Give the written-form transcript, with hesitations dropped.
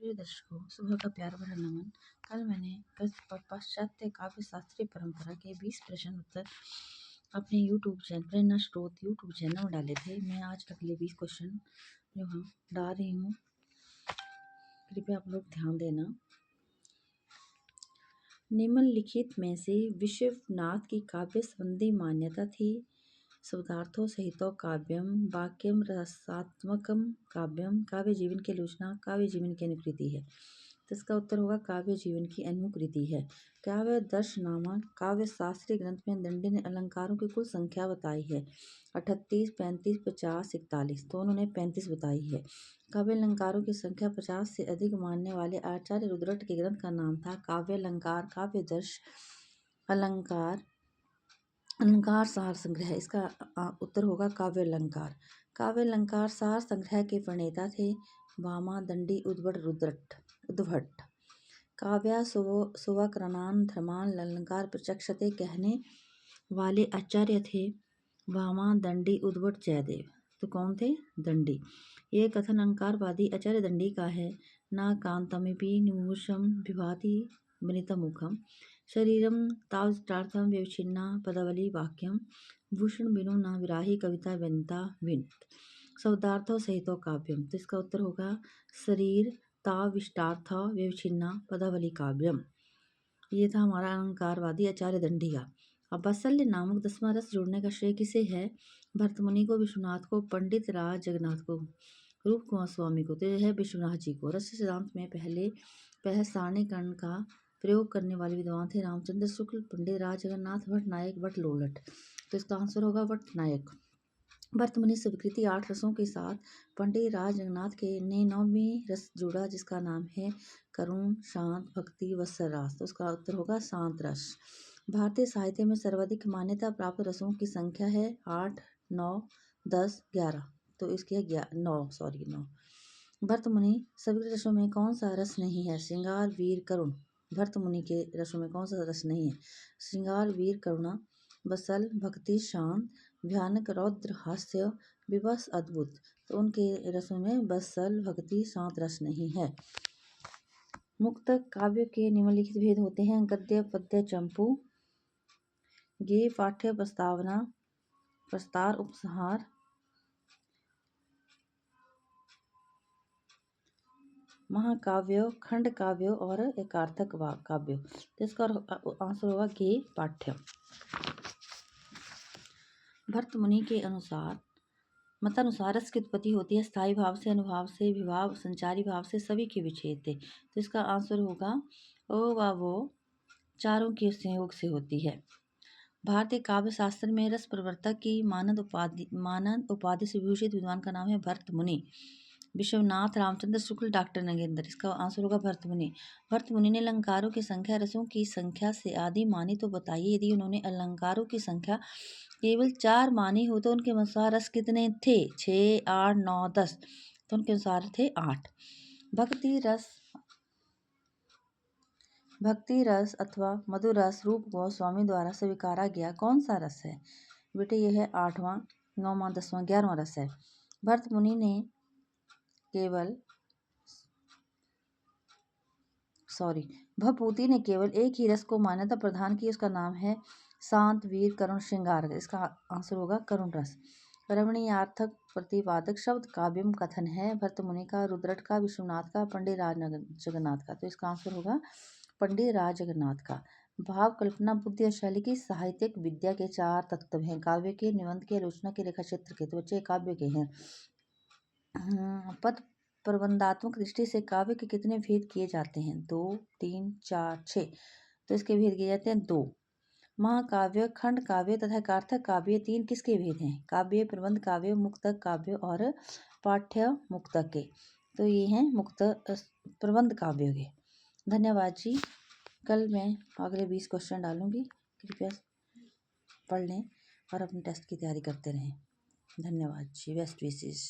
प्रिय दर्शकों, सुबह का प्यार भरा नमन। कल मैंने पाश्चात्य काव्य शास्त्रीय परंपरा के 20 प्रश्न उत्तर अपने यूट्यूब चैनल प्रेरणा स्रोत यूट्यूब चैनल में डाले थे। मैं आज अगले 20 क्वेश्चन जो हम डाल रही हूँ, कृपया आप लोग ध्यान देना। निम्नलिखित में से विश्वनाथ की काव्य संबंधी मान्यता थी। शब्दार्थों सहितो काव्यम, वाक्यम रसात्मकम काव्यम, काव्य जीवन की आलोचना, काव्य जीवन की अनुकृति है। तो इसका उत्तर होगा काव्य जीवन की अनुकृति है। काव्य दर्श नामक काव्य शास्त्रीय ग्रंथ में दंडी ने अलंकारों की कुल संख्या बताई है 38, 35, 50, 41। तो उन्होंने 35 बताई है। काव्य अलंकारों की संख्या 50 से अधिक मानने वाले आचार्य रुद्रट के ग्रंथ का नाम था काव्य अलंकार, काव्य दर्श अलंकार, अलंकार सार संग्रह। इसका उत्तर होगा काव्य अलंकार। काव्य अलंकार सार संग्रह के प्रणेता थे वामा दंडी उद्भट। काव्या सुवक्रणान धर्मान अलंकार प्रचक्षते कहने वाले आचार्य थे वामा दंडी उद्भट जयदेव। तो कौन थे? दंडी। यह कथन अलंकारवादी आचार्य दंडी का है। न कांतमिपि निमूषम विभाति वनितमुखम, शरीरम तावत्रार्थम व्यवच्छिन्ना पदावली वाक्यम, भूषण बिनु न विराही कविता व्यंता विन। शब्दार्थों सहितो काव्यम। तो इसका उत्तर होगा शरीर ताविष्टार्थ व्यवच्छिन्ना पदावली काव्यम। ये था हमारा अलंकारवादी आचार्य दंडी का। अब वात्सल्य नामक 10वां रस जोड़ने का श्रेय किसे है? भरतमुनि को, विश्वनाथ को, पंडित राज जगन्नाथ को, रूप कुमार स्वामी को। तो यह है विश्वनाथ जी को। रस सिद्धांत में पहले सारणीकरण का प्रयोग करने वाले विद्वान थे रामचंद्र शुक्ल, पंडित राज जगन्नाथ, भट्ट नायक, भट्ट लोलट। तो इसका आंसर होगा भट्ट नायक। भरतमुनि स्वीकृति 8 रसों के साथ पंडित राज जगन्नाथ के ने 9वीं रस जोड़ा, जिसका नाम है करुण, शांत, भक्ति, वत्सल रस। तो इसका उत्तर होगा शांत रस। भारतीय साहित्य में सर्वाधिक मान्यता प्राप्त रसों की संख्या है 8, 9, 10, 11। तो इसकी है 9। भरतमुनि सभी रसों में कौन सा रस नहीं है? श्रृंगार, वीर, करुण। भरतमुनि के रसों में कौन सा रस नहीं है? श्रृंगार, वीर, करुणा, वत्सल, भक्ति, शांत, भयानक, रौद्र, हास्य, विवश, अद्भुत। तो उनके रसों में वत्सल, भक्ति, शांत रस नहीं है। मुक्तक काव्य के निम्नलिखित भेद होते हैं: गद्य, पद्य, चंपू, गेय, पाठ्य, प्रस्तावना, प्रस्तार, उपसंहार, महाकाव्य, खंड काव्य और एकार्थक काव्य। तो इसका आंसर होगा गेय, पाठ्य। भरतमुनि के मतानुसार रस की उत्पत्ति होती है स्थायी भाव से, अनुभाव से, विभाव, संचारी भाव से, सभी के विच्छेद से। तो इसका आंसर होगा ओ व वो चारों के संयोग से होती है। भारतीय काव्य शास्त्र में रस प्रवर्तक की मानद उपाधि से विभूषित विद्वान का नाम है भरतमुनि। विश्वनाथ, रामचंद्र शुक्ल, डॉक्टर नगेंद्र। इसका आंसर होगा भरतमुनि। भरतमुनि ने अलंकारों की संख्या रसों की संख्या से आधी मानी। तो बताइए, यदि उन्होंने अलंकारों की संख्या केवल 4 मानी हो तो उनके अनुसार रस कितने थे? 6, 8, 9, 10। तो उनके अनुसार थे 8। भक्ति रस अथवा मधुर रस रूप गोस्वामी द्वारा स्वीकारा गया कौन सा रस है? बेटे यह है 8वां, 9वां, 10वां, 11वां रस है। भरतमुनि ने भवभूति ने केवल एक ही रस को मान्यता प्रदान की। उसका नाम है शांत, वीर, करुण, श्रृंगार। इसका आंसर होगा करुण रस। रमणीयार्थक प्रतिपादक शब्द काव्यम कथन है भरतमुनि का, रुद्रट का, विश्वनाथ का, पंडित राज जगन्नाथ का। तो इसका आंसर होगा पंडित राज जगन्नाथ का। भाव, कल्पना, बुद्धि और शैली की साहित्यिक विद्या के 4 तत्व हैं: काव्य के, निबंध के, आलोचना के, रेखा चित्र के। तो बच्चे काव्य के हैं। पद प्रबंधात्मक दृष्टि से काव्य के कितने भेद किए जाते हैं? 2, 3, 4, 6। तो इसके भेद किए जाते हैं 2। महाकाव्य, खंड काव्य तथा एकार्थक काव्य 3 किसके भेद हैं? काव्य, प्रबंध काव्य, मुक्तक काव्य और पाठ्य मुक्तक के। तो ये हैं प्रबंध काव्य के। धन्यवाद जी। कल मैं अगले 20 क्वेश्चन डालूंगी, कृपया पढ़ लें और अपने टेस्ट की तैयारी करते रहें। धन्यवाद जी। बेस्ट विशेष।